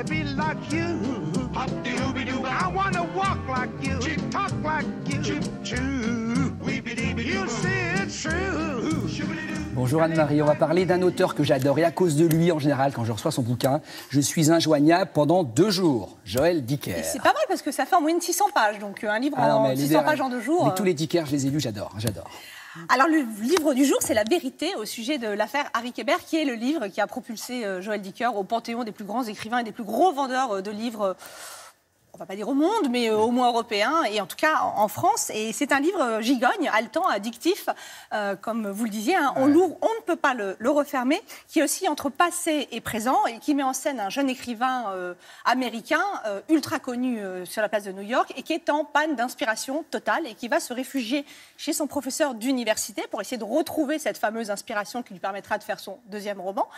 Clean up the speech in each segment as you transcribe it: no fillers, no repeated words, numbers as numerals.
to be like you. I wanna walk like you, talk like you, you see it's true. Bonjour Anne-Marie, on va parler d'un auteur que j'adore et à cause de lui, en général, quand je reçois son bouquin, je suis injoignable pendant 2 jours. Joël Dicker. C'est pas mal parce que ça fait en moyenne 600 pages, donc un livre en 600 pages en 2 jours. Mais tous les Dicker, je les ai lus, j'adore. Alors le livre du jour, c'est La vérité au sujet de l'affaire Harry Kéber, qui est le livre qui a propulsé Joël Dicker au panthéon des plus grands écrivains et des plus gros vendeurs de livres. On ne va pas dire au monde, mais au moins européen, et en tout cas en France. Et c'est un livre gigogne, haletant, addictif, comme vous le disiez. Hein, on l'ouvre, on ne peut pas le refermer, qui est aussi entre passé et présent, et qui met en scène un jeune écrivain américain, ultra connu sur la place de New York, et qui est en panne d'inspiration totale, et qui va se réfugier chez son professeur d'université pour essayer de retrouver cette fameuse inspiration qui lui permettra de faire son 2e roman.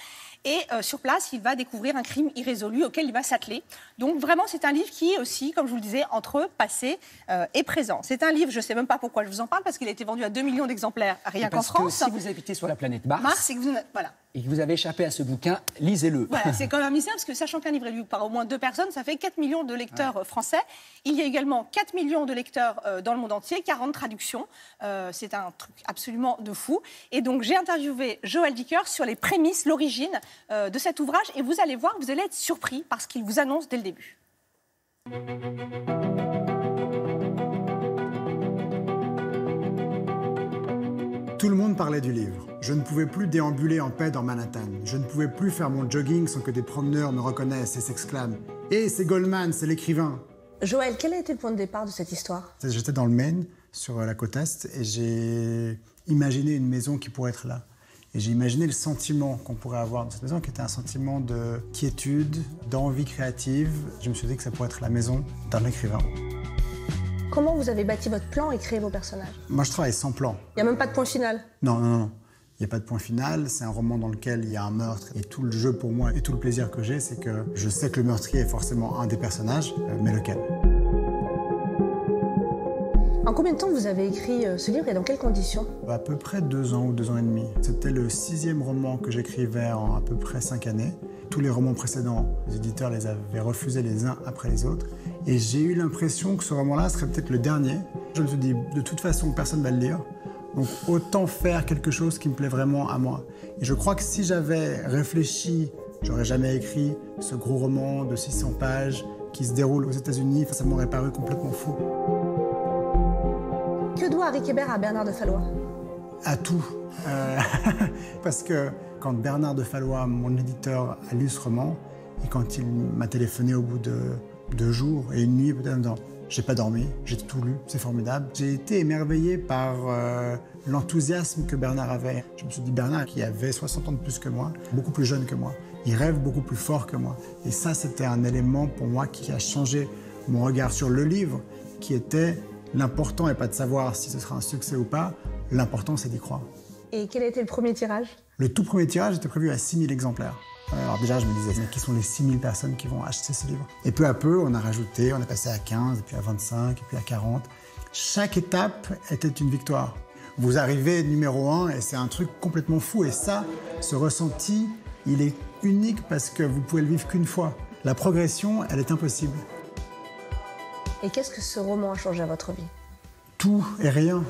Et sur place, il va découvrir un crime irrésolu auquel il va s'atteler. Donc vraiment, c'est un livre qui est aussi, comme je vous le disais, entre passé et présent. C'est un livre, je ne sais même pas pourquoi je vous en parle, parce qu'il a été vendu à 2 millions d'exemplaires rien qu'en France. Parce que si vous habitez sur la planète Mars, et que voilà. Et que vous avez échappé à ce bouquin, lisez-le. Voilà, c'est quand même mystère, parce que sachant qu'un livre est lu par au moins 2 personnes, ça fait 4 millions de lecteurs français. Il y a également 4 millions de lecteurs dans le monde entier, 40 traductions. C'est un truc absolument de fou. Et donc, j'ai interviewé Joël Dicker sur les prémices, l'origine de cet ouvrage. Et vous allez voir, vous allez être surpris parce qu'il vous annonce dès le début. Tout le monde parlait du livre. Je ne pouvais plus déambuler en paix dans Manhattan. Je ne pouvais plus faire mon jogging sans que des promeneurs me reconnaissent et s'exclament « Hé, c'est Goldman, c'est l'écrivain !» Joël, quel a été le point de départ de cette histoire? J'étais dans le Maine, sur la côte Est, et j'ai imaginé une maison qui pourrait être là. Et j'ai imaginé le sentiment qu'on pourrait avoir dans cette maison, qui était un sentiment de quiétude, d'envie créative. Je me suis dit que ça pourrait être la maison d'un écrivain. Comment vous avez bâti votre plan et créé vos personnages? Moi, je travaille sans plan. Il n'y a même pas de point final? Non. Il n'y a pas de point final, c'est un roman dans lequel il y a un meurtre. Et tout le jeu pour moi, et tout le plaisir que j'ai, c'est que je sais que le meurtrier est forcément un des personnages, mais lequel? En combien de temps vous avez écrit ce livre et dans quelles conditions? À peu près 2 ans ou 2 ans et demi. C'était le 6e roman que j'écrivais en à peu près 5 années. Tous les romans précédents, les éditeurs les avaient refusés les uns après les autres. Et j'ai eu l'impression que ce roman-là serait peut-être le dernier. Je me suis dit, de toute façon, personne ne va le lire. Donc autant faire quelque chose qui me plaît vraiment à moi. Et je crois que si j'avais réfléchi, j'aurais jamais écrit ce gros roman de 600 pages qui se déroule aux États-Unis. Ça m'aurait paru complètement fou. Que doit Harry Kéber à Bernard de Fallois? À tout. Parce que quand Bernard de Fallois, mon éditeur, a lu ce roman, et quand il m'a téléphoné au bout de 2 jours et une nuit, peut-être dans... J'ai pas dormi, j'ai tout lu, c'est formidable. J'ai été émerveillé par l'enthousiasme que Bernard avait. Je me suis dit, Bernard, qui avait 60 ans de plus que moi, beaucoup plus jeune que moi, il rêve beaucoup plus fort que moi. Et ça, c'était un élément pour moi qui a changé mon regard sur le livre, qui était l'important n'est pas de savoir si ce sera un succès ou pas, l'important c'est d'y croire. Et quel a été le premier tirage? Le tout premier tirage était prévu à 6000 exemplaires. Alors déjà, je me disais, mais qui sont les 6000 personnes qui vont acheter ce livre? Et peu à peu, on a rajouté, on est passé à 15, et puis à 25, et puis à 40. Chaque étape était une victoire. Vous arrivez numéro 1, et c'est un truc complètement fou. Et ça, ce ressenti, il est unique parce que vous pouvez le vivre qu'une fois. La progression, elle est impossible. Et qu'est-ce que ce roman a changé à votre vie? Tout et rien.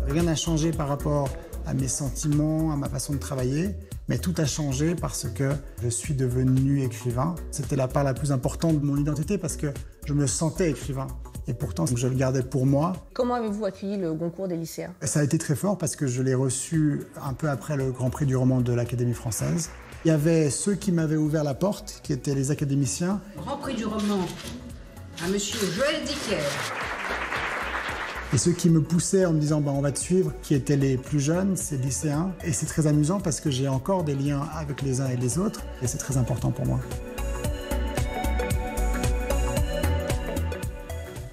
Rien n'a changé par rapport à mes sentiments, à ma façon de travailler, mais tout a changé parce que je suis devenu écrivain. C'était la part la plus importante de mon identité parce que je me sentais écrivain. Et pourtant, je le gardais pour moi. Comment avez-vous accueilli le Goncourt des lycéens? Ça a été très fort parce que je l'ai reçu un peu après le Grand Prix du roman de l'Académie française. Il y avait ceux qui m'avaient ouvert la porte, qui étaient les académiciens. Grand Prix du roman à monsieur Joël Dicker. Et ceux qui me poussaient en me disant on va te suivre, qui étaient les plus jeunes, ces lycéens. Et c'est très amusant parce que j'ai encore des liens avec les uns et les autres. Et c'est très important pour moi.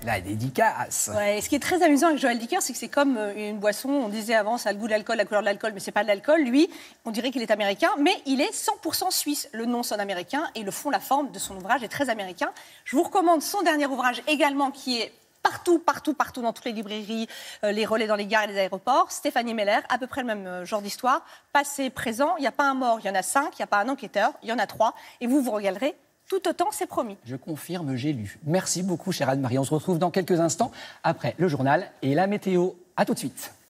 La dédicace. Ouais, ce qui est très amusant avec Joël Dicker, c'est que c'est comme une boisson. On disait avant, ça a le goût de l'alcool, la couleur de l'alcool, mais c'est pas de l'alcool. Lui, on dirait qu'il est américain, mais il est 100% suisse. Le nom sonne américain et le fond, la forme de son ouvrage est très américain. Je vous recommande son dernier ouvrage également, qui est partout, dans toutes les librairies, les relais dans les gares et les aéroports. Stéphanie Meller, à peu près le même genre d'histoire. Passé, présent, il n'y a pas un mort, il y en a 5, il n'y a pas un enquêteur, il y en a 3. Et vous regalerez tout autant, c'est promis. Je confirme, j'ai lu. Merci beaucoup, chère Anne-Marie. On se retrouve dans quelques instants, après le journal et la météo. À tout de suite.